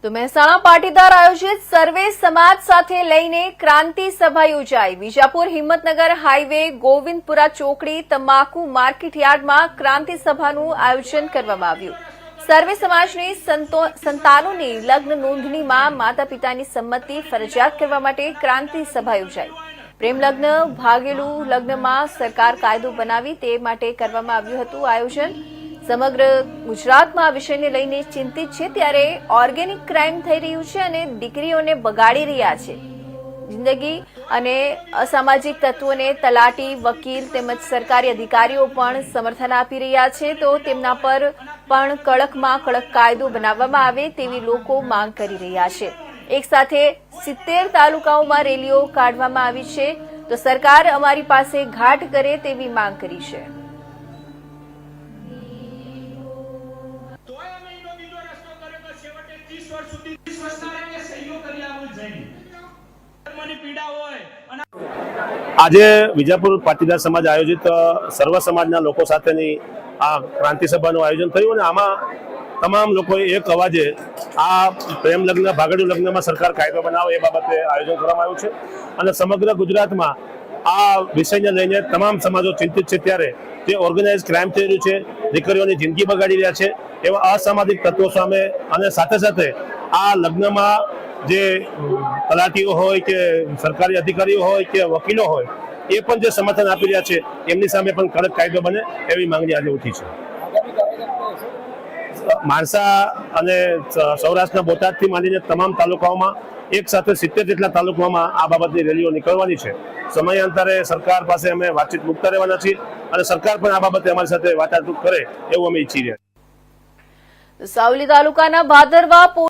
તો મહેસાણા પાટીદાર આયોજિત સર્વે સમાજ સાથે લઈને ક્રાંતિ સભા યોજાઈ। વિજાપુર હિંમતનગર હાઈવે ગોવિંદપુરા ચોકડી તમાકુ માર્કેટ યાર્ડમાં ક્રાંતિ સભાનું આયોજન કરવામાં આવ્યું। સર્વે સમાજની સંતાનોની લગ્ન નોંધણીમાં માતા પિતાની સંમતિ ફરજિયાત કરવા માટે ક્રાંતિ સભા યોજાઈ। પ્રેમ લગ્ન ભાગેલું લગ્નમાં સરકાર કાયદો બનાવી તે માટે કરવામાં આવ્યું હતું આયોજન। સમગ્ર ગુજરાતમાં આ વિષયને લઈને ચિંતિત છે ત્યારે ઓર્ગેનિક ક્રાઇમ થઈ રહ્યું છે અને દીકરીઓને બગાડી રહ્યા છે। જિંદગી અને અસામાજિક તત્વોને તલાટી, વકીલ તેમજ સરકારી અધિકારીઓ પણ સમર્થન આપી રહ્યા છે, તો તેમના પર પણ કડકમાં કડક કાયદો બનાવવામાં આવે તેવી લોકો માંગ કરી રહ્યા છે। એક સાથે 70 તાલુકાઓમાં રેલીઓ કાઢવામાં આવી છે, તો સરકાર અમારી પાસે ઘાટ કરે તેવી માંગ કરી છે। આજે વિજાપુર પાટીદાર સમાજ આયોજિત સર્વ સમાજના લોકો સાથેની આ ક્રાંતિ સભાનું આયોજન થયું અને આમાં તમામ લોકોએ એક અવાજે આ પ્રેમ લગ્ન ભાગેડું લગ્નમાં સરકાર કાયદો બનાવે એ બાબતે આયોજન કરવામાં આવ્યું છે અને સમગ્ર ગુજરાતમાં આ વિષયને લઈને તમામ સમાજો ચિંતિત છે ત્યારે જે ઓર્ગેનાઇઝ ક્રાઇમ થઈ રહ્યું છે, દીકરીઓની જિંદગી બગાડી રહ્યા છે એવા અસામાજિક તત્વો સામે અને સાથે સાથે આ લગ્નમાં જે તલાટીઓ હોય કે સરકારી અધિકારીઓ હોય કે વકીલો હોય એ પણ જે સમર્થન આપી રહ્યા છે એમની સામે પણ કડક કાયદો બને એવી માંગણી આજે ઉઠી છે। માણસા અને સૌરાષ્ટ્રના બોટાદથી માંડીને તમામ તાલુકાઓમાં એક સાથે 70 જેટલા તાલુકાઓમાં આ બાબતની રેલીઓ નીકળવાની છે। સમયાંતરે સરકાર પાસે અમે વાતચીત મુકતા રહેવાના છીએ અને સરકાર પણ આ બાબતે અમારી સાથે વાટાઘાટ કરે એવું અમે ઈચ્છી રહ્યા છીએ। સાવલી તાલુકાના ભાદરવા